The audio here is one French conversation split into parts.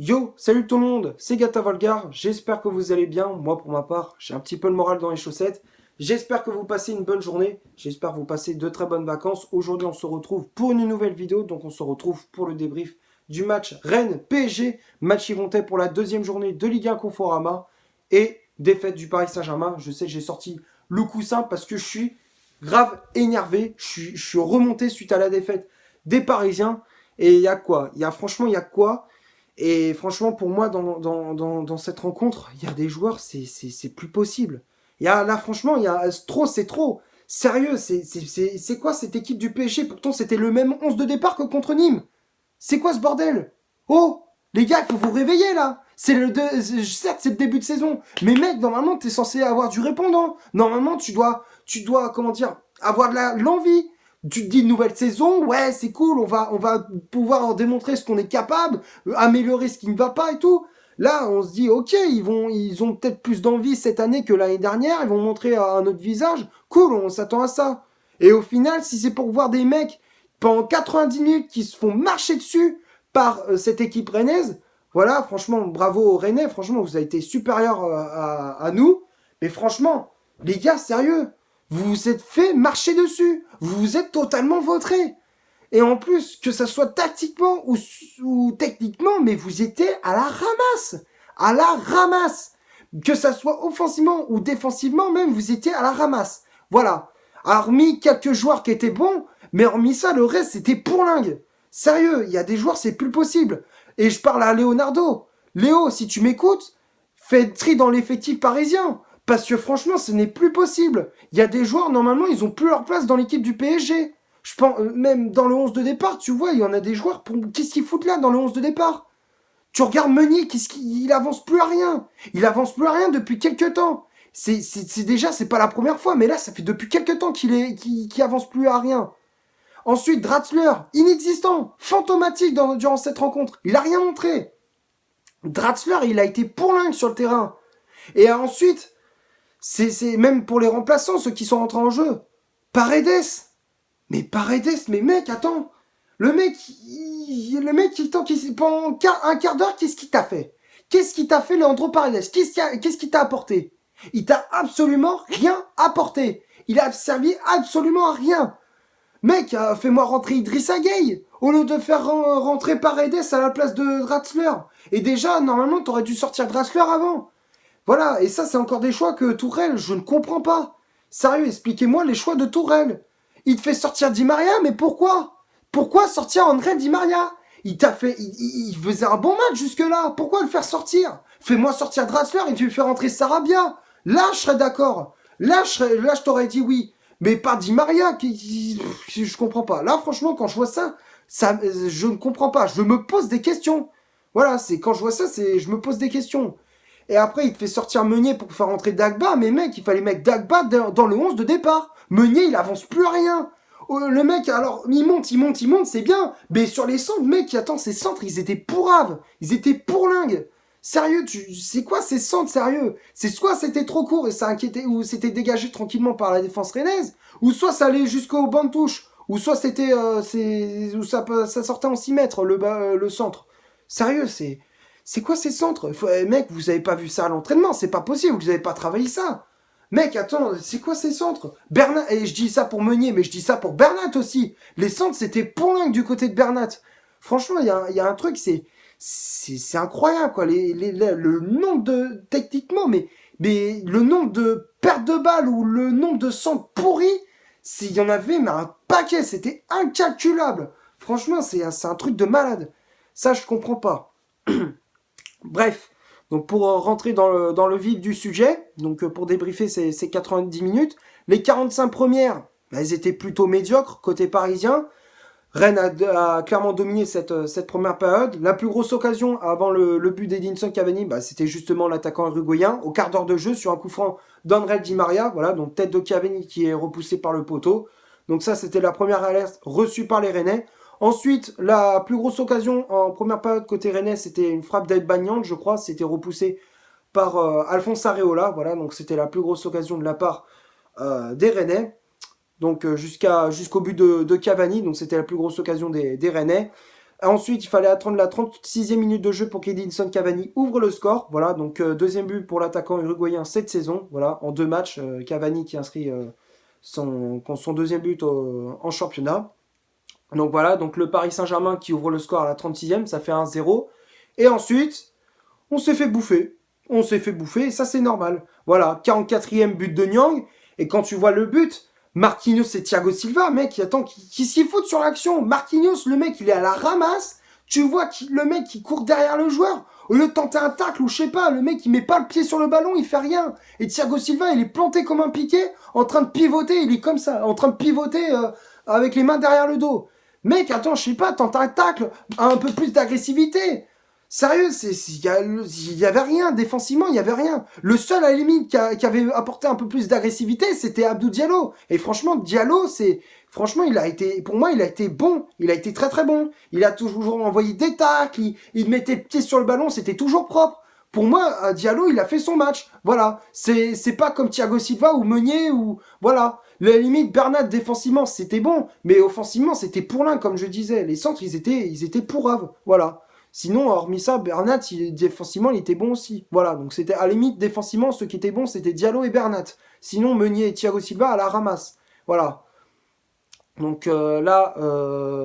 Yo, salut tout le monde, c'est Gata Volgar, j'espère que vous allez bien. Moi pour ma part, j'ai un petit peu le moral dans les chaussettes. J'espère que vous passez une bonne journée, j'espère que vous passez de très bonnes vacances. Aujourd'hui on se retrouve pour une nouvelle vidéo, donc on se retrouve pour le débrief du match Rennes-PSG, match Yvontais pour la deuxième journée de Ligue 1 Conforama et défaite du Paris Saint-Germain. Je sais, j'ai sorti le coussin parce que je suis grave énervé, je suis remonté suite à la défaite des Parisiens. Et il y a quoi? Franchement, il y a quoi? Et franchement, pour moi, dans cette rencontre, il y a des joueurs, c'est plus possible. Là, franchement, il y a trop, c'est trop. Sérieux, c'est quoi cette équipe du PSG? Pourtant, c'était le même 11 de départ que contre Nîmes. C'est quoi ce bordel? Oh, les gars, il faut vous réveiller là. Certes, c'est le début de saison, mais mec, normalement, t'es censé avoir du répondant. Normalement, tu dois, comment dire, avoir l'envie. Tu te dis nouvelle saison, ouais, c'est cool, on va pouvoir démontrer ce qu'on est capable, améliorer ce qui ne va pas et tout. Là, on se dit, ok, ils ont peut-être plus d'envie cette année que l'année dernière, ils vont montrer un autre visage. Cool, on s'attend à ça. Et au final, si c'est pour voir des mecs pendant 90 minutes qui se font marcher dessus par cette équipe rennaise, voilà, franchement, bravo aux Rennais, franchement, vous avez été supérieurs à nous. Mais franchement, les gars, sérieux, vous vous êtes fait marcher dessus. Vous vous êtes totalement vautré. Et en plus, que ça soit tactiquement ou techniquement, mais vous étiez à la ramasse. À la ramasse. Que ça soit offensivement ou défensivement, même, vous étiez à la ramasse. Voilà. Hormis quelques joueurs qui étaient bons, mais hormis ça, le reste, c'était pourlingue. Sérieux, il y a des joueurs, c'est plus possible. Et je parle à Leonardo. Léo, si tu m'écoutes, fais le tri dans l'effectif parisien. Parce que franchement, ce n'est plus possible. Il y a des joueurs, normalement, ils ont plus leur place dans l'équipe du PSG. Je pense, même dans le 11 de départ, tu vois, il y en a des joueurs, qu'est-ce qu'ils foutent là dans le 11 de départ? Tu regardes Meunier, il avance plus à rien. Il avance plus à rien depuis quelques temps. C'est pas la première fois, mais là, ça fait depuis quelques temps qu'il avance plus à rien. Ensuite, Draxler, inexistant, fantomatique durant cette rencontre. Il a rien montré. Draxler, il a été pourlingue sur le terrain. Et ensuite, c'est même pour les remplaçants, ceux qui sont rentrés en jeu. Paredes. Mais Paredes, mais mec, attends. Le mec, pendant un quart d'heure, qu'est-ce qu'il t'a fait? Qu'est-ce qu'il t'a fait, Leandro Paredes? Qu'est-ce qu'il t'a apporté? Il t'a absolument rien apporté. Il a servi absolument à rien. Mec, fais-moi rentrer Idrissa Gueye au lieu de faire rentrer Paredes à la place de Draxler. Et déjà, normalement, t'aurais dû sortir Draxler avant. Voilà, et ça, c'est encore des choix que Tourelle, je ne comprends pas. Sérieux, expliquez-moi les choix de Tourelle. Il te fait sortir Di Maria, mais pourquoi? Pourquoi sortir André Di Maria? Il t'a fait, il faisait un bon match jusque-là. Pourquoi le faire sortir? Fais-moi sortir Draxler et tu fais rentrer Sarabia. Là, je serais d'accord. Là, je t'aurais dit oui. Mais pas Di Maria, je comprends pas. Là, franchement, quand je vois ça, je ne comprends pas. Je me pose des questions. Voilà, c'est quand je vois ça, je me pose des questions. Et après, il te fait sortir Meunier pour faire rentrer Dagba. Mais mec, il fallait mettre Dagba dans le 11 de départ. Meunier, il avance plus à rien. Le mec, alors, il monte, c'est bien. Mais sur les centres, mec, attends, ces centres, ils étaient pourraves. Ils étaient pourlingues. Sérieux, c'est quoi ces centres, sérieux? C'est soit c'était trop court et ça inquiétait, ou c'était dégagé tranquillement par la défense rennaise, ou soit ça allait jusqu'au banc de touche, ou soit c'était, ou ça sortait en 6 mètres, le centre. Sérieux, c'est quoi ces centres? Mec, vous avez pas vu ça à l'entraînement, c'est pas possible, vous avez pas travaillé ça. Mec, attends, c'est quoi ces centres? Bernat, et je dis ça pour Meunier, mais je dis ça pour Bernat aussi. Les centres, c'était pourlingue du côté de Bernat. Franchement, il y a un truc, c'est incroyable, quoi. Le nombre de, techniquement, mais le nombre de pertes de balles ou le nombre de centres pourris, s'il y en avait, mais un paquet, c'était incalculable. Franchement, c'est un truc de malade. Ça, je comprends pas. Bref, donc pour rentrer dans le vif du sujet, donc pour débriefer ces 90 minutes, les 45 premières, bah, elles étaient plutôt médiocres côté parisien. Rennes a clairement dominé cette première période. La plus grosse occasion avant le but d'Edinson Cavani, bah, c'était justement l'attaquant uruguayen au quart d'heure de jeu sur un coup franc d'André Di Maria, voilà, donc tête de Cavani qui est repoussé par le poteau. Donc ça, c'était la première alerte reçue par les Rennais. Ensuite, la plus grosse occasion en première période côté Rennais, c'était une frappe d'Aibagnan, je crois, c'était repoussé par Alphonse Areola, voilà, donc c'était la plus grosse occasion de la part des Rennais. Donc jusqu'au but de Cavani, donc c'était la plus grosse occasion des Rennais. Ensuite, il fallait attendre la 36e minute de jeu pour qu'Edinson Cavani ouvre le score. Voilà, donc deuxième but pour l'attaquant uruguayen cette saison. Voilà, en 2 matchs, Cavani qui inscrit son deuxième but en championnat. Donc voilà, donc le Paris Saint-Germain qui ouvre le score à la 36e, ça fait 1-0. Et ensuite, on s'est fait bouffer. On s'est fait bouffer et ça c'est normal. Voilà, 44e but de Nyang. Et quand tu vois le but, Marquinhos et Thiago Silva, mec, attends, qui s'y foutent sur l'action. Marquinhos, le mec, il est à la ramasse. Tu vois le mec qui court derrière le joueur. Au lieu de tenter un tacle ou je sais pas, le mec il met pas le pied sur le ballon, il fait rien. Et Thiago Silva, il est planté comme un piquet, en train de pivoter, il est comme ça, en train de pivoter avec les mains derrière le dos. Mec, attends, je sais pas, tente un tacle, un peu plus d'agressivité. Sérieux, il y avait rien, défensivement, il y avait rien. Le seul, à la limite, qui avait apporté un peu plus d'agressivité, c'était Abdou Diallo. Et franchement, Diallo, franchement, pour moi, il a été bon. Il a été très très bon. Il a toujours envoyé des tacles, il mettait le pied sur le ballon, c'était toujours propre. Pour moi, Diallo, il a fait son match. Voilà. C'est pas comme Thiago Silva ou Meunier ou, voilà. La limite, Bernat, défensivement, c'était bon. Mais offensivement, c'était pourlin, comme je disais. Les centres, ils étaient pourraves. Voilà. Sinon, hormis ça, Bernat, défensivement, il était bon aussi. Voilà, donc c'était à la limite, défensivement, ceux qui étaient bons, c'était Diallo et Bernat. Sinon, Meunier et Thiago Silva à la ramasse. Voilà. Donc là,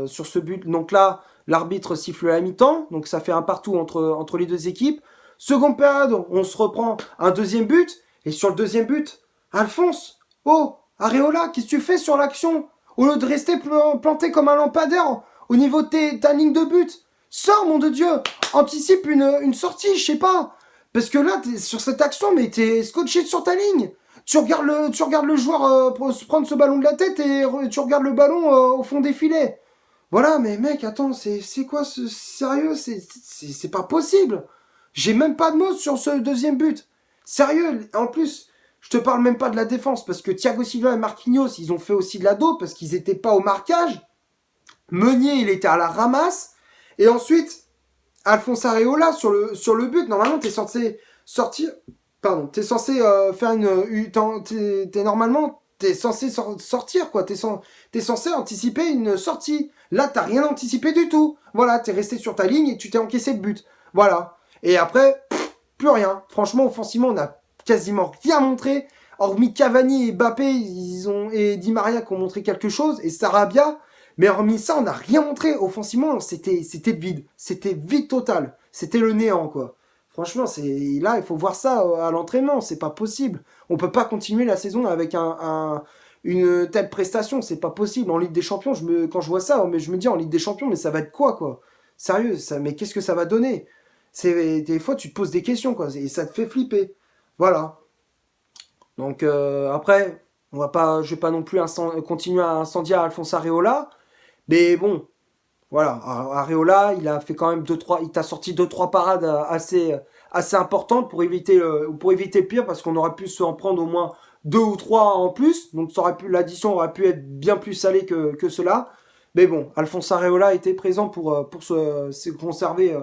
sur ce but, donc là, l'arbitre siffle à la mi-temps, donc ça fait un partout entre les deux équipes. Seconde période, on se reprend un deuxième but, et sur le deuxième but, Alphonse, oh, Areola, qu'est-ce que tu fais sur l'action? Au lieu de rester planté comme un lampadaire au niveau de ta ligne de but, sors, mon de Dieu, anticipe une sortie, je sais pas. Parce que là, sur cette action, mais t'es scotché sur ta ligne. Tu regardes le joueur pour se prendre ce ballon de la tête et tu regardes le ballon au fond des filets. Voilà, mais mec, attends, c'est quoi ce sérieux? C'est pas possible. J'ai même pas de mots sur ce deuxième but. Sérieux, en plus, je te parle même pas de la défense parce que Thiago Silva et Marquinhos, ils ont fait aussi de la dope parce qu'ils étaient pas au marquage. Meunier, il était à la ramasse. Et ensuite, Alphonse Areola sur le but, normalement, t'es censé sortir. Pardon, t'es censé faire normalement, t'es censé sortir, quoi. T'es censé anticiper une sortie. Là, t'as rien anticipé du tout. Voilà, t'es resté sur ta ligne et tu t'es encaissé le but. Voilà. Et après, plus rien. Franchement, offensivement, on a quasiment rien montré. Hormis Cavani et Mbappé, et Di Maria qui ont montré quelque chose, et Sarabia. Mais hormis ça, on n'a rien montré. Offensivement, c'était vide. C'était vide total. C'était le néant, quoi. Franchement, là, il faut voir ça à l'entraînement. C'est pas possible. On peut pas continuer la saison avec une telle prestation. C'est pas possible. En Ligue des Champions, quand je vois ça, mais je me dis en Ligue des Champions, mais ça va être quoi? Sérieux, mais qu'est-ce que ça va donner? Des fois, tu te poses des questions, quoi. Et ça te fait flipper. Voilà. Donc, après, je vais pas non plus continuer à incendier Alphonse Areola. Mais bon, voilà, Areola, il a fait quand même il t'a sorti 2-3 parades assez importantes pour éviter le pire, parce qu'on aurait pu se en prendre au moins 2 ou 3 en plus, donc l'addition aurait pu être bien plus salée que cela. Mais bon, Alphonse Areola était présent pour conserver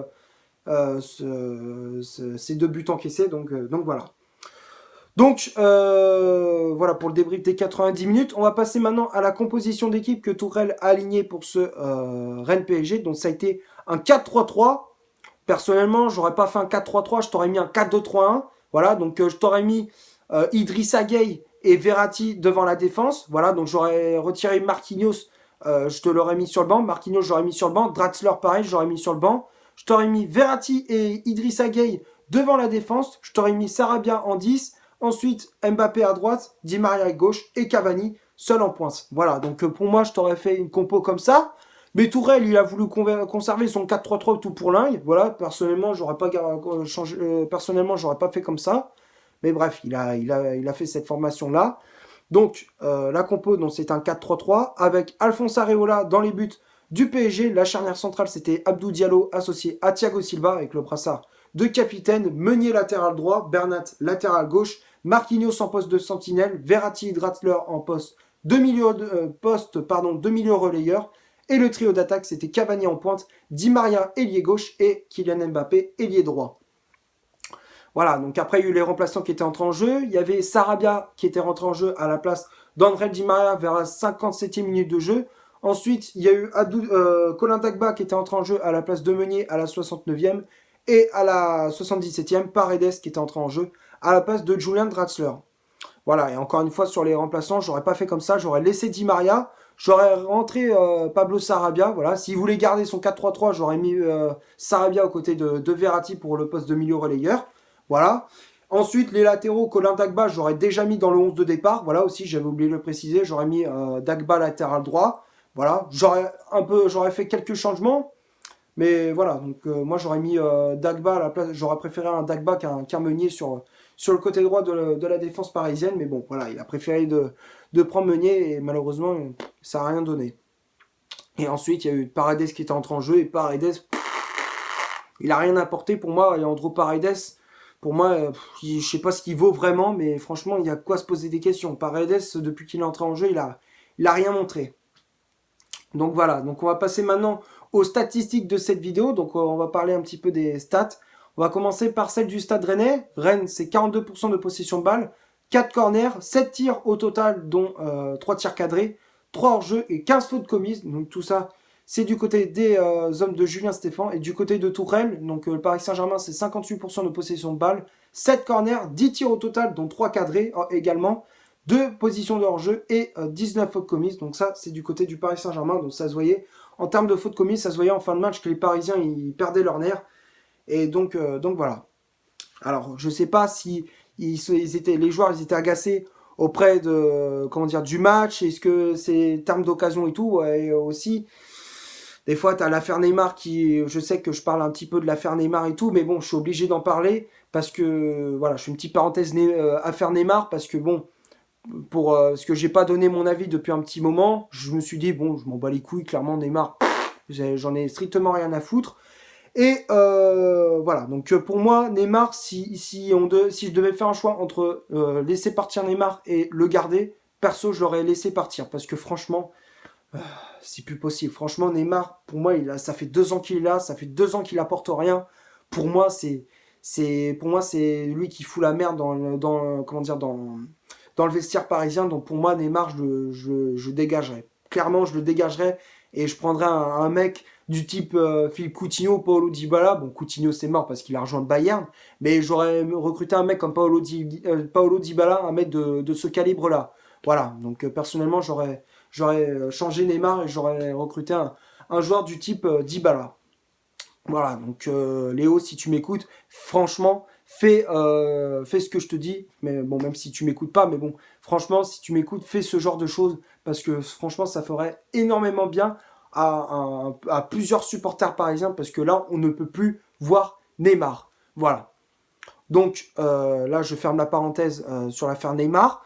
ces 2 buts encaissés, donc voilà. Donc, voilà pour le débrief des 90 minutes. On va passer maintenant à la composition d'équipe que Tourelle a alignée pour ce Rennes PSG. Donc, ça a été un 4-3-3. Personnellement, j'aurais pas fait un 4-3-3, je t'aurais mis un 4-2-3-1. Voilà, donc je t'aurais mis Idrissa Gueye et Verratti devant la défense. Voilà, donc j'aurais retiré Marquinhos, je te l'aurais mis sur le banc. Marquinhos, j'aurais mis sur le banc. Draxler, pareil, j'aurais mis sur le banc. Je t'aurais mis Verratti et Idrissa Gueye devant la défense. Je t'aurais mis Sarabia en 10. Ensuite, Mbappé à droite, Di Maria à gauche et Cavani seul en pointe. Voilà, donc pour moi, je t'aurais fait une compo comme ça. Mais Tourelle, il a voulu conserver son 4-3-3 tout pour l'un. Voilà, personnellement, j'aurais pas fait comme ça. Mais bref, il a fait cette formation-là. Donc, la compo, donc, c'est un 4-3-3 avec Alphonse Areola dans les buts du PSG. La charnière centrale, c'était Abdou Diallo associé à Thiago Silva avec le brassard de capitaine. Meunier latéral droit, Bernat latéral gauche, Marquinhos en poste de sentinelle, Verratti et Draxler en poste de milieu relayeur. Et le trio d'attaque, c'était Cavani en pointe, Di Maria ailier gauche et Kylian Mbappé ailier droit. Voilà, donc après il y a eu les remplaçants qui étaient entrés en jeu. Il y avait Sarabia qui était rentré en jeu à la place d'André Di Maria vers la 57e minute de jeu. Ensuite, il y a eu Colin Dagba qui était entré en jeu à la place de Meunier à la 69e. Et à la 77e, Paredes qui était entré en jeu à la place de Julian Draxler. Voilà, et encore une fois, sur les remplaçants, j'aurais pas fait comme ça. J'aurais laissé Di Maria. J'aurais rentré Pablo Sarabia. Voilà, s'il voulait garder son 4-3-3, j'aurais mis Sarabia aux côtés de Verratti pour le poste de milieu relayeur. Voilà. Ensuite, les latéraux, Colin Dagba, j'aurais déjà mis dans le 11 de départ. Voilà aussi, j'avais oublié de le préciser. J'aurais mis Dagba latéral droit. Voilà, j'aurais fait quelques changements. Mais voilà, donc moi j'aurais mis Dagba à la place, j'aurais préféré un Dagba qu'un Meunier sur le côté droit de la défense parisienne. Mais bon, voilà, il a préféré de prendre Meunier et malheureusement, ça n'a rien donné. Et ensuite, il y a eu Paredes qui était entré en jeu et Paredes, il n'a rien apporté pour moi. Et Andro Paredes, pour moi, je sais pas ce qu'il vaut vraiment, mais franchement, il y a quoi se poser des questions. Paredes, depuis qu'il est entré en jeu, il a rien montré. Donc voilà, donc on va passer maintenant aux statistiques de cette vidéo. Donc on va parler un petit peu des stats. On va commencer par celle du Stade Rennais. Rennes, c'est 42% de possession de balle, 4 corners, 7 tirs au total, dont 3 tirs cadrés, 3 hors-jeu et 15 fautes commises. Donc tout ça, c'est du côté des hommes de Julien Stéphan. Et du côté de Tourelle, donc le Paris Saint-Germain, c'est 58% de possession de balle, 7 corners, 10 tirs au total, dont 3 cadrés également. 2 positions de hors-jeu et 19 fautes commises. Donc ça, c'est du côté du Paris Saint-Germain. Donc ça se voyait, en termes de fautes commises, ça se voyait en fin de match que les Parisiens, ils perdaient leur nerf. Et donc voilà. Alors, je ne sais pas si les joueurs ils étaient agacés auprès du match. Est-ce que c'est termes d'occasion et tout. Et aussi, des fois, tu as l'affaire Neymar je sais que je parle un petit peu de l'affaire Neymar et tout, mais bon, je suis obligé d'en parler parce que, voilà, je fais une petite parenthèse affaire Neymar parce que, bon, parce que j'ai pas donné mon avis depuis un petit moment, je me suis dit bon, je m'en bats les couilles, clairement Neymar, j'en ai strictement rien à foutre. Et voilà, donc pour moi Neymar, si je devais faire un choix entre laisser partir Neymar et le garder, perso je l'aurais laissé partir parce que franchement c'est plus possible. Franchement Neymar, pour moi ça fait 2 ans qu'il est là, ça fait 2 ans qu'il apporte rien. Pour moi c'est lui qui fout la merde dans le vestiaire parisien. Donc pour moi, Neymar, je dégagerais. Clairement, je le dégagerais et je prendrais un mec du type Philippe Coutinho, Paolo Dybala. Bon, Coutinho, c'est mort parce qu'il a rejoint le Bayern. Mais j'aurais recruté un mec comme Paolo Dybala, un mec de ce calibre-là. Voilà, donc personnellement, j'aurais changé Neymar et j'aurais recruté un joueur du type Dybala. Voilà, donc Léo, si tu m'écoutes, franchement, fais ce que je te dis. Mais bon, même si tu m'écoutes pas, mais bon, franchement, si tu m'écoutes, fais ce genre de choses parce que franchement, ça ferait énormément bien à plusieurs supporters parisiens parce que là, on ne peut plus voir Neymar. Voilà. Donc là, je ferme la parenthèse sur l'affaire Neymar.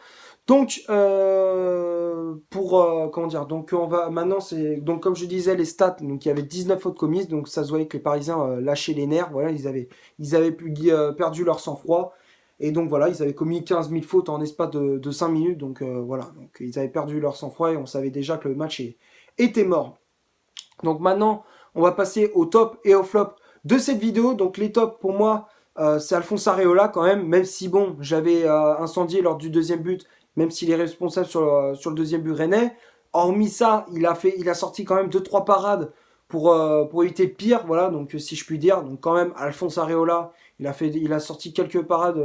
Donc donc on va maintenant donc comme je disais les stats, donc il y avait 19 fautes commises, donc ça se voyait que les Parisiens lâchaient les nerfs, voilà, ils avaient perdu leur sang-froid et donc voilà, ils avaient commis 15 000 fautes en espace de 5 minutes, donc voilà, donc ils avaient perdu leur sang-froid et on savait déjà que le match était mort. Donc maintenant, on va passer au top et au flop de cette vidéo. Donc les tops pour moi, c'est Alphonse Areola quand même si bon, j'avais incendié lors du deuxième but, même s'il est responsable sur le deuxième but rennais. Hormis ça, il a sorti quand même 2-3 parades pour éviter le pire, voilà, donc si je puis dire. Donc quand même, Alphonse Areola, il a sorti quelques parades,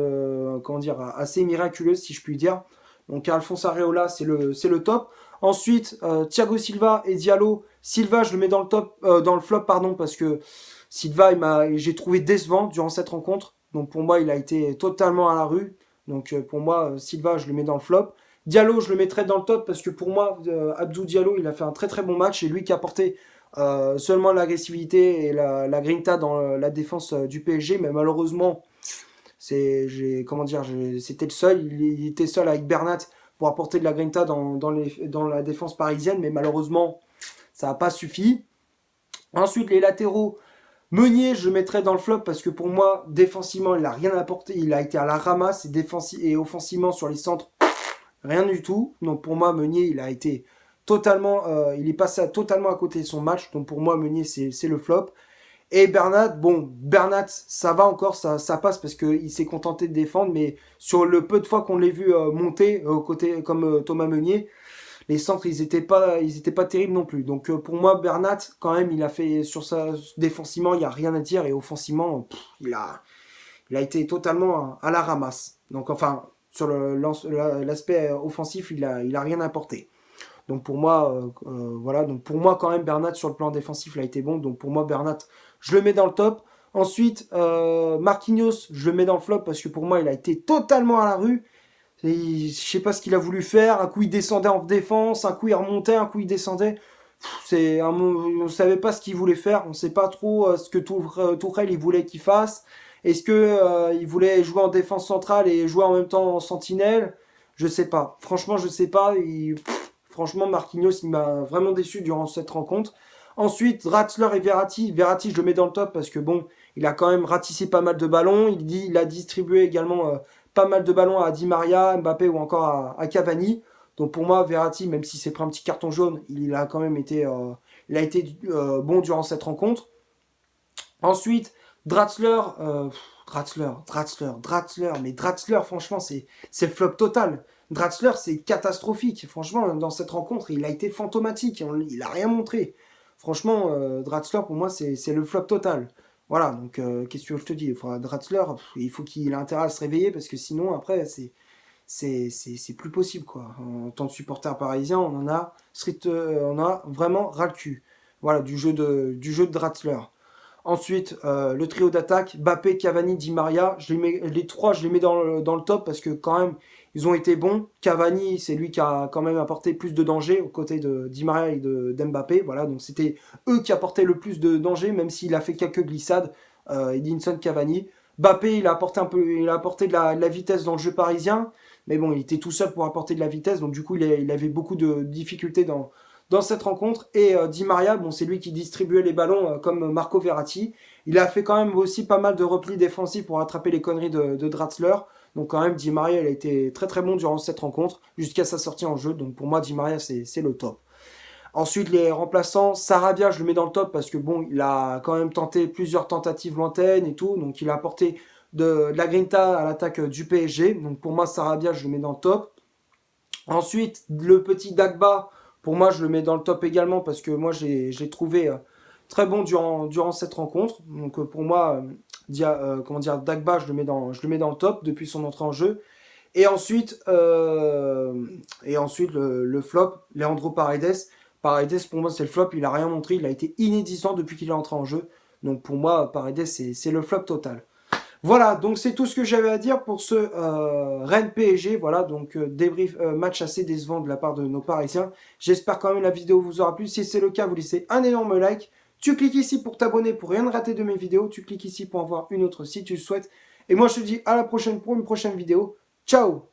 assez miraculeuses, si je puis dire. Donc Alphonse Areola, c'est le top. Ensuite, Thiago Silva et Diallo. Silva, je le mets dans le flop, pardon, parce que Silva, j'ai trouvé décevant durant cette rencontre. Donc pour moi, il a été totalement à la rue. Donc pour moi, Silva, je le mets dans le flop. Diallo, je le mettrais dans le top parce que pour moi, Abdou Diallo, il a fait un très très bon match. C'est lui qui a apporté seulement l'agressivité et la grinta dans la défense du PSG. Mais malheureusement, c'était le seul. Il était seul avec Bernat pour apporter de la grinta dans la défense parisienne. Mais malheureusement, ça n'a pas suffi. Ensuite, les latéraux. Meunier, je le mettrais dans le flop parce que pour moi, défensivement, il n'a rien apporté. Il a été à la ramasse et offensivement sur les centres, rien du tout. Donc pour moi, Meunier, il a été totalement, il est passé totalement à côté de son match. Donc pour moi, Meunier, c'est le flop. Et Bernat, ça va encore, ça passe parce qu'il s'est contenté de défendre. Mais sur le peu de fois qu'on l'a vu monter côté comme Thomas Meunier, les centres, ils étaient pas terribles non plus. Donc pour moi, Bernat, quand même, il a fait sur sa défensivement, il y a rien à dire et offensivement, il a été totalement à la ramasse. Donc enfin, sur l'aspect offensif, il a rien apporté. Donc pour moi, voilà. Donc pour moi, quand même, Bernat sur le plan défensif, il a été bon. Donc pour moi, Bernat, je le mets dans le top. Ensuite, Marquinhos, je le mets dans le flop parce que pour moi, il a été totalement à la rue. Je sais pas ce qu'il a voulu faire. Un coup, il descendait en défense, un coup, il remontait, un coup, il descendait. On ne savait pas ce qu'il voulait faire. On ne sait pas trop ce que Tourelle il voulait qu'il fasse. Est-ce que il voulait jouer en défense centrale et jouer en même temps en sentinelle? Je sais pas. Franchement, je sais pas. Franchement, Marquinhos, il m'a vraiment déçu durant cette rencontre. Ensuite, Draxler et Verratti. Verratti, je le mets dans le top parce que bon, il a quand même ratissé pas mal de ballons. Il a distribué également pas mal de ballons à Di Maria, Mbappé ou encore à Cavani. Donc pour moi, Verratti, même s'il s'est pris un petit carton jaune, il a quand même été, bon durant cette rencontre. Ensuite, Draxler, mais Draxler, franchement, c'est le flop total. Draxler, c'est catastrophique. Franchement, dans cette rencontre, il a été fantomatique. Il a rien montré. Franchement, Draxler, pour moi, c'est le flop total. Voilà, donc qu'est-ce que je te dis? Draxler, il faut qu'il ait intérêt à se réveiller parce que sinon, après, c'est plus possible, quoi. En tant que supporter parisien, on a vraiment ras le cul. Voilà, du jeu de Draxler. Ensuite, le trio d'attaque, Mbappé, Cavani, Di Maria, les trois, je les mets dans le top parce que quand même, ils ont été bons. Cavani, c'est lui qui a quand même apporté plus de danger aux côtés de Di Maria et d'Mbappé. Voilà, donc c'était eux qui apportaient le plus de danger, même s'il a fait quelques glissades, Edinson Cavani. Mbappé, il a apporté de la vitesse dans le jeu parisien, mais bon, il était tout seul pour apporter de la vitesse, donc du coup, il avait beaucoup de difficultés dans cette rencontre. Et Di Maria, bon, c'est lui qui distribuait les ballons comme Marco Verratti. Il a fait quand même aussi pas mal de replis défensifs pour attraper les conneries de Draxler. Donc quand même, Di Maria, il a été très très bon durant cette rencontre, jusqu'à sa sortie en jeu. Donc pour moi, Di Maria, c'est le top. Ensuite, les remplaçants, Sarabia, je le mets dans le top parce que bon, il a quand même tenté plusieurs tentatives lointaines et tout. Donc il a apporté de la grinta à l'attaque du PSG. Donc pour moi, Sarabia, je le mets dans le top. Ensuite, le petit Dagba, pour moi, je le mets dans le top également parce que moi, j'ai trouvé très bon durant cette rencontre. Donc pour moi, comment dire, Dagba, je le mets dans le top depuis son entrée en jeu. Et ensuite, le flop, Leandro Paredes. Paredes, pour moi, c'est le flop. Il a rien montré. Il a été inexistant depuis qu'il est entré en jeu. Donc pour moi, Paredes, c'est le flop total. Voilà, donc c'est tout ce que j'avais à dire pour ce Rennes PSG. Voilà, donc débrief match assez décevant de la part de nos Parisiens. J'espère quand même que la vidéo vous aura plu. Si c'est le cas, vous laissez un énorme like. Tu cliques ici pour t'abonner pour rien rater de mes vidéos. Tu cliques ici pour en voir une autre si tu le souhaites. Et moi, je te dis à la prochaine pour une prochaine vidéo. Ciao!